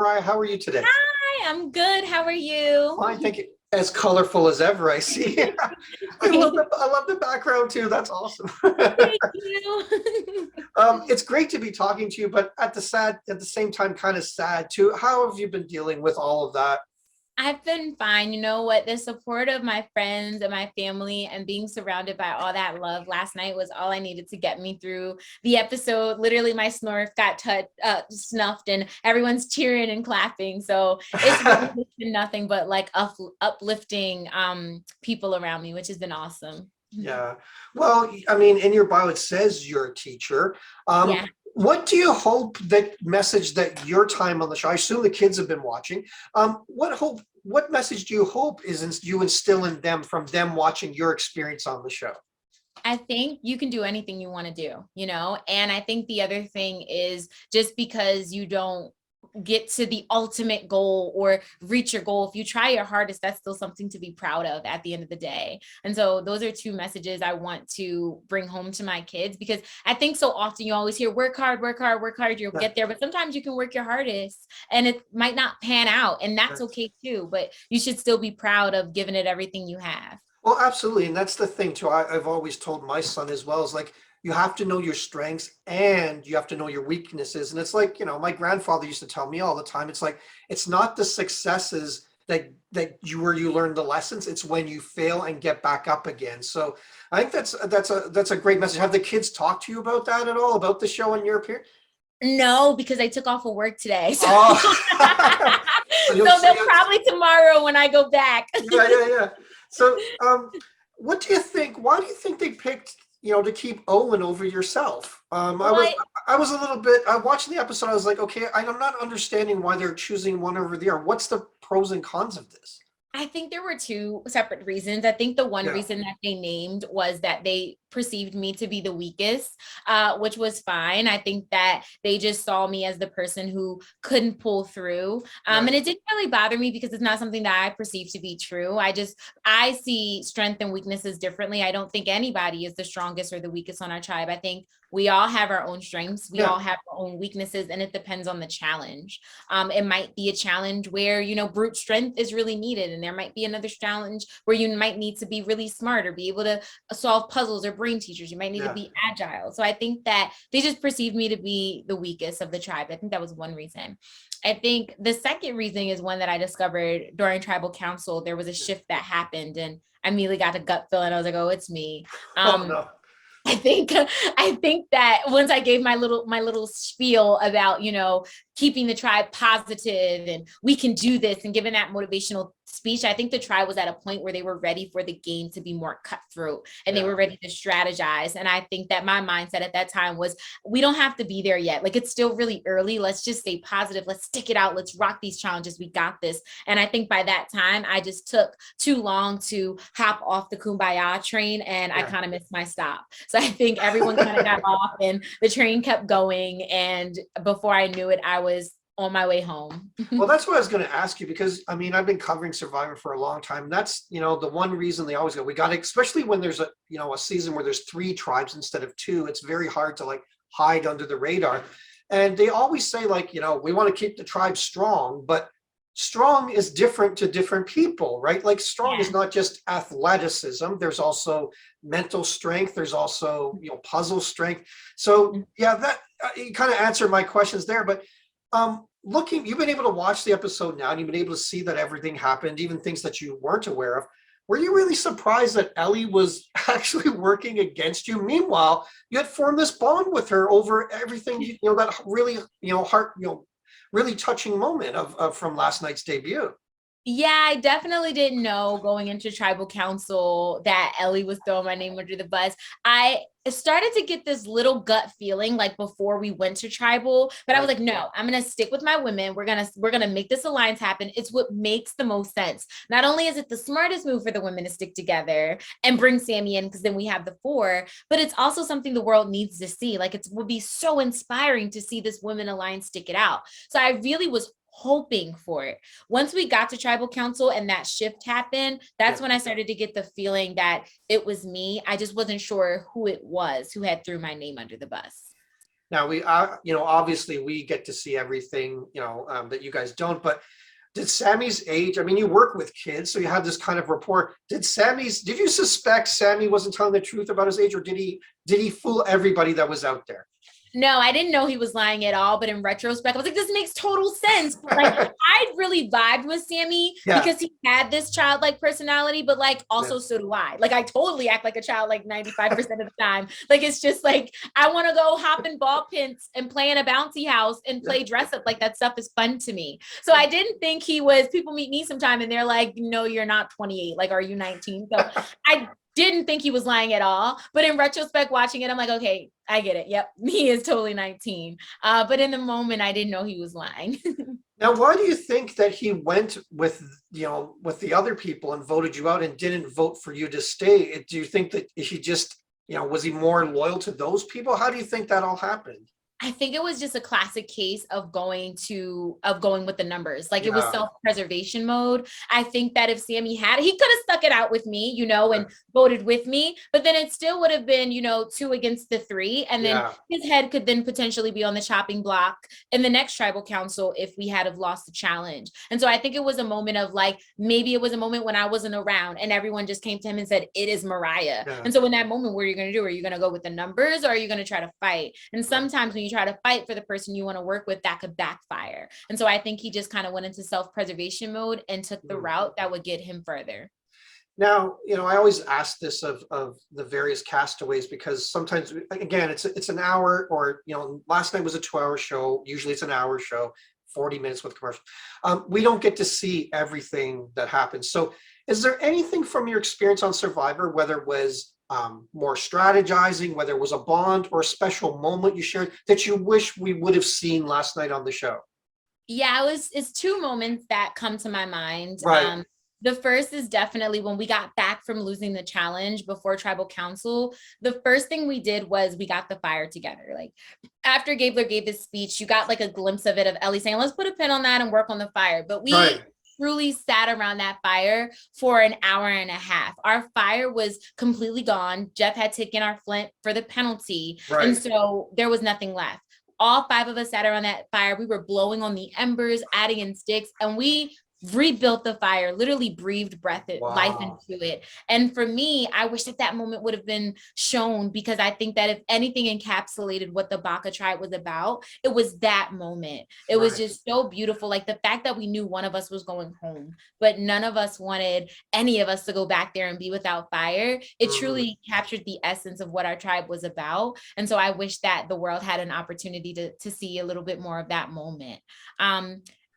Morriah, how are you today? Hi, I'm good. How are you? Fine, thank you. As colorful as ever, I see. I love the background too. That's awesome. Thank you. It's great to be talking to you, but at the same time, kind of sad too. How have you been dealing with all of that? I've been fine. You know what? The support of my friends and my family and being surrounded by all that love last night was all I needed to get me through the episode. Literally, my snore got snuffed and everyone's cheering and clapping. So it's really been nothing but like uplifting people around me, which has been awesome. Yeah. Well, I mean, in your bio, it says you're a teacher. Yeah. What do you hope that message that your time on the show, I assume the kids have been watching. What message do you hope you instill in them from them watching your experience on the show? I think you can do anything you want to do, And I think the other thing is just because you don't get to the ultimate goal or reach your goal, if you try your hardest, that's still something to be proud of at the end of the day. And so those are two messages I want to bring home to my kids, because I think so often you always hear work hard, work hard, work hard, you'll get there. But sometimes you can work your hardest and it might not pan out, and that's okay too. But you should still be proud of giving it everything you have. Well, absolutely. And that's the thing too. I've always told my son as well, is like you have to know your strengths and you have to know your weaknesses. And it's like, my grandfather used to tell me all the time, it's like it's not the successes that you learn the lessons, it's when you fail and get back up again. So I think that's a great message. Have the kids talked to you about that at all, about the show and your appearance? No, because I took off of work today. So, Oh. So so you'll see they'll it. probably tomorrow when I go back. Yeah. So, what do you think? Why do you think they picked, to keep Owen over yourself? I was, Well, I was a little bit. I watched the episode. I was like, okay, I'm not understanding why they're choosing one over the other. What's the pros and cons of this? I think there were two separate reasons. I think the one Yeah, reason that they named was that they perceived me to be the weakest, which was fine. I think that they just saw me as the person who couldn't pull through. right. And it didn't really bother me because it's not something that I perceive to be true. I see strength and weaknesses differently. I don't think anybody is the strongest or the weakest on our tribe. I think we all have our own strengths. We Yeah, all have our own weaknesses, and it depends on the challenge. It might be a challenge where, brute strength is really needed. And there might be another challenge where you might need to be really smart or be able to solve puzzles or brain teachers. You might need to yeah. be agile. So I think that they just perceived me to be the weakest of the tribe. I think that was one reason. I think the second reason is one that I discovered during tribal council. There was a shift that happened and I immediately got a gut feeling. I was like, oh, it's me. Oh no. I think that once I gave my little spiel about, keeping the tribe positive and we can do this and giving that motivational speech, I think the tribe was at a point where they were ready for the game to be more cutthroat and they Yeah, were ready to strategize. And I think that my mindset at that time was, we don't have to be there yet. Like, it's still really early. Let's just stay positive. Let's stick it out. Let's rock these challenges. We got this. And I think by that time, I just took too long to hop off the Kumbaya train and I yeah. kind of missed my stop. So I think everyone kind of got off and the train kept going. And before I knew it, I was on my way home. Well, that's what I was going to ask you, because I mean, I've been covering Survivor for a long time. And that's, the one reason they always go, we got it, especially when there's a season where there's three tribes instead of two. It's very hard to like hide under the radar. And they always say like, we want to keep the tribe strong, but strong is different to different people, right? Like strong is Yeah. not just athleticism. There's also mental strength. There's also, puzzle strength. So yeah, that you kind of answered my questions there, but you've been able to watch the episode now and you've been able to see that everything happened, even things that you weren't aware of. Were you really surprised that Ellie was actually working against you? Meanwhile, you had formed this bond with her over everything, that really, heart, really touching moment of from last night's debut. Yeah, I definitely didn't know going into tribal council that Ellie was throwing my name under the bus. I started to get this little gut feeling like before we went to tribal, but I was Right. like, no, I'm gonna stick with my women. We're gonna make this alliance happen. It's what makes the most sense. Not only is it the smartest move for the women to stick together and bring Sammy in, because then we have the four, but it's also something the world needs to see. Like, it would be so inspiring to see this women alliance stick it out. So I really was hoping for it. Once we got to tribal council and that shift happened, that's Yeah. when I started to get the feeling that it was me. I just wasn't sure who it was who had threw my name under the bus. Now obviously we get to see everything, that you guys don't, but did Sammy's age, I mean, you work with kids, so you have this kind of rapport. Did you suspect Sammy wasn't telling the truth about his age, or did he fool everybody that was out there? No, I didn't know he was lying at all. But in retrospect, I was like, this makes total sense. Like, I really vibed with Sammy Yeah. because he had this childlike personality, but like also Yeah. so do I. Like, I totally act like a child like 95% of the time. Like, it's just like, I want to go hop in ball pits and play in a bouncy house and play dress up. Like, that stuff is fun to me. So I didn't think people meet me sometime and they're like, no, you're not 28. Like, are you 19? So I didn't think he was lying at all. But in retrospect, watching it, I'm like, okay, I get it. Yep, he is totally 19. But in the moment, I didn't know he was lying. Now, why do you think that he went with the other people and voted you out and didn't vote for you to stay? Do you think that he just, was he more loyal to those people? How do you think that all happened? I think it was just a classic case of going with the numbers. Like, it was self-preservation mode. I think that if Sammy he could have stuck it out with me, and voted with me, but then it still would have been, 2 against the 3. And then his head could then potentially be on the chopping block in the next tribal council if we had have lost the challenge. And so I think it was a moment of like, maybe it was a moment when I wasn't around and everyone just came to him and said, it is Morriah. And so in that moment, what are you going to do? Are you going to go with the numbers, or are you going to try to fight? And sometimes when you try to fight for the person you want to work with, that could backfire. And so I think he just kind of went into self-preservation mode and took the route that would get him further. Now, I always ask this of the various castaways, because sometimes, again, it's an hour, or, last night was a 2-hour show. Usually it's an hour show, 40 minutes with commercial. We don't get to see everything that happens. So is there anything from your experience on Survivor, whether it was more strategizing, whether it was a bond or a special moment you shared, that you wish we would have seen last night on the show? Yeah, it's 2 moments that come to my mind. Right. The first is definitely when we got back from losing the challenge before tribal council. The first thing we did was we got the fire together. Like, after Gabler gave his speech, you got like a glimpse of it, of Ellie saying, let's put a pin on that and work on the fire. But we truly sat around that fire for an hour and a half. Our fire was completely gone. Jeff had taken our flint for the penalty. And so there was nothing left. All 5 of us sat around that fire. We were blowing on the embers, adding in sticks, and we rebuilt the fire, literally breathed life into it. And for me, I wish that moment would have been shown, because I think that if anything encapsulated what the Baka tribe was about, it was that moment. It was just so beautiful. Like, the fact that we knew one of us was going home, but none of us wanted any of us to go back there and be without fire. It truly captured the essence of what our tribe was about. And so I wish that the world had an opportunity to see a little bit more of that moment.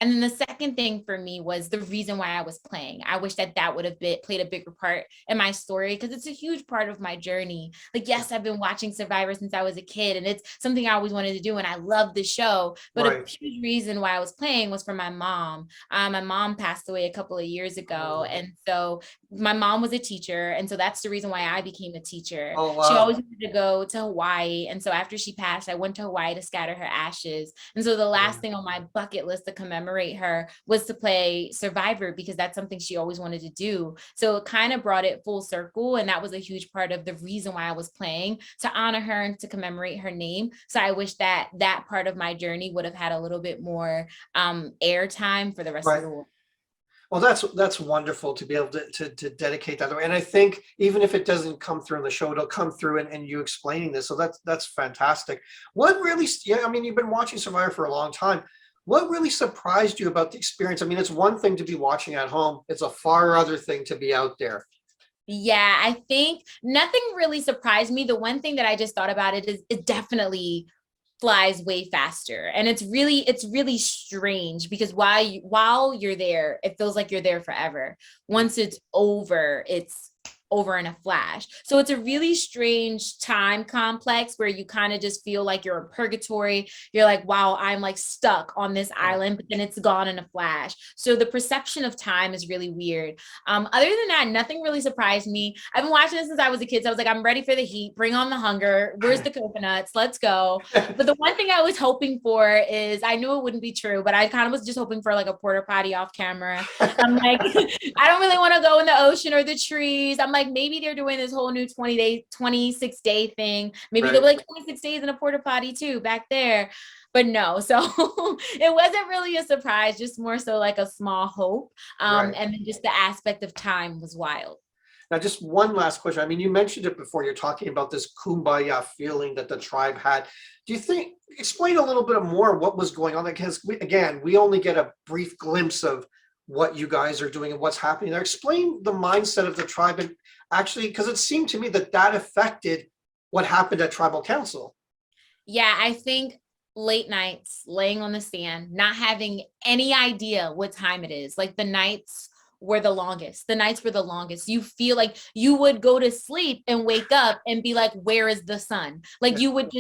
And then the second thing for me was the reason why I was playing. I wish that would have played a bigger part in my story, because it's a huge part of my journey. Like, yes, I've been watching Survivor since I was a kid, and it's something I always wanted to do, and I love the show. But a huge reason why I was playing was for my mom. My mom passed away a couple of years ago, and so my mom was a teacher, and so that's the reason why I became a teacher. She always wanted to go to Hawaii, and so after she passed, I went to Hawaii to scatter her ashes. And so the last thing on my bucket list to commemorate her was to play Survivor, because that's something she always wanted to do. So it kind of brought it full circle, and that was a huge part of the reason why I was playing, to honor her and to commemorate her name. So I wish that part of my journey would have had a little bit more airtime for the rest of the world. Well, that's wonderful to be able to dedicate that. And I think even if it doesn't come through in the show, it'll come through and you explaining this. So that's fantastic. What really, I mean, you've been watching Survivor for a long time. What really surprised you about the experience? I mean, it's one thing to be watching at home. It's a far other thing to be out there. Yeah, I think nothing really surprised me. The one thing that I just thought about it is it definitely flies way faster. And it's really strange, because while you're there, it feels like you're there forever. Once it's over, it's over in a flash. So it's a really strange time complex where you kind of just feel like you're in purgatory. You're like, wow, I'm like stuck on this island, but then it's gone in a flash. So the perception of time is really weird. Other than that, nothing really surprised me. I've been watching this since I was a kid. So I was like, I'm ready for the heat. Bring on the hunger. Where's the coconuts? Let's go. But the one thing I was hoping for is, I knew it wouldn't be true, but I kind of was just hoping for like a porta potty off camera. I'm like, I don't really want to go in the ocean or the trees. I'm like, like, maybe they're doing this whole new 26-day thing. Maybe they'll Right. be like 26 days in a porta potty too back there. But no, so it wasn't really a surprise, just more so like a small hope. Right. And then just the aspect of time was wild. Now, just one last question. I mean, you mentioned it before. You're talking about this kumbaya feeling that the tribe had. Do you think, explain a little bit more what was going on? Because again, we only get a brief glimpse of what you guys are doing and what's happening there. Explain the mindset of the tribe, and actually, because it seemed to me that that affected what happened at tribal council. Yeah, I think late nights, laying on the sand, not having any idea what time it is. Like the nights were the longest. The nights were the longest. You feel like you would go to sleep and wake up and be like, where is the sun? Like you would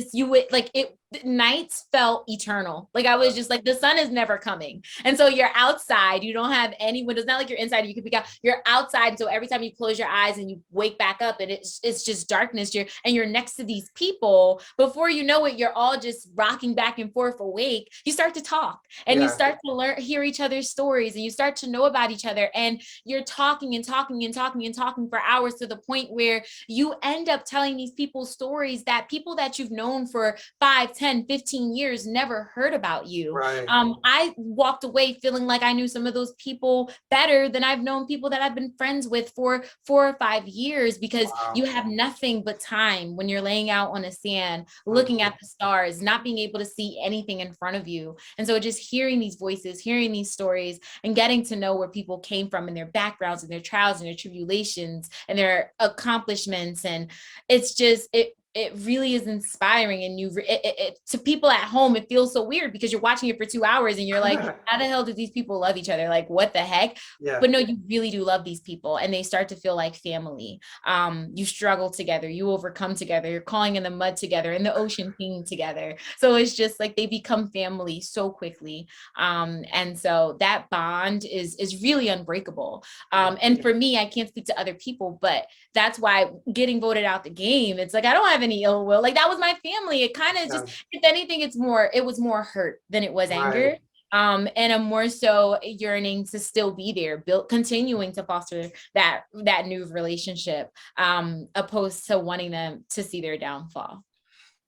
like it. Nights felt eternal. Like I was just like, the sun is never coming. And so you're outside, you don't have any windows. Not like you're inside, you could be out, you're outside. So every time you close your eyes and you wake back up and it's just darkness, you're next to these people. Before you know it, you're all just rocking back and forth awake. You start to talk and you Yeah. start to hear each other's stories, and you start to know about each other, and you're talking and talking and talking and talking for hours, to the point where you end up telling these people stories that people that you've known for 5, 10, 15 years never heard about you. Right. I walked away feeling like I knew some of those people better than I've known people that I've been friends with for 4 or 5 years, because Wow. you have nothing but time when you're laying out on the sand, looking at the stars, not being able to see anything in front of you. And so just hearing these voices, hearing these stories, and getting to know where people came from and their backgrounds and their trials and their tribulations and their accomplishments. And it's just, it really is inspiring. And to people at home, it feels so weird because you're watching it for 2 hours and you're like, how the hell do these people love each other? Like, what the heck? Yeah. But no, you really do love these people, and they start to feel like family. You struggle together, you overcome together, you're calling in the mud together, in the ocean peeing together. So it's just like they become family so quickly. And so that bond is really unbreakable. And for me, I can't speak to other people, but that's why getting voted out the game, it's like I don't have any ill will. Like that was my family. It kind of just, if anything, it was more hurt than it was anger. And I'm more so yearning to still be there, continuing to foster that new relationship, opposed to wanting them to see their downfall.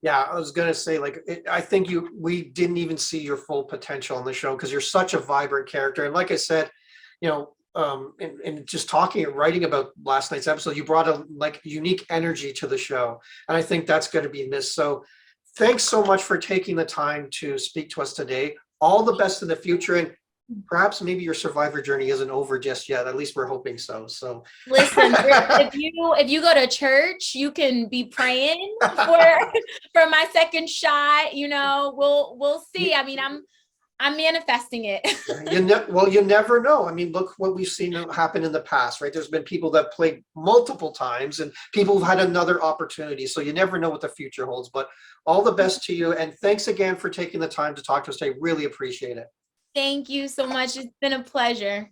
Yeah, I was gonna say, like, I think we didn't even see your full potential on the show because you're such a vibrant character. And like I said, you know, and just talking and writing about last night's episode, you brought a like unique energy to the show, and I think that's going to be missed. So, thanks so much for taking the time to speak to us today. All the best in the future, and perhaps maybe your survivor journey isn't over just yet. At least we're hoping so. So, listen, if you go to church, you can be praying for my second shot. You know, we'll see. I mean, I'm manifesting it. You never know. I mean, look what we've seen happen in the past, right? There's been people that played multiple times and people who've had another opportunity. So you never know what the future holds, but all the best to you. And thanks again for taking the time to talk to us today. Really appreciate it. Thank you so much. It's been a pleasure.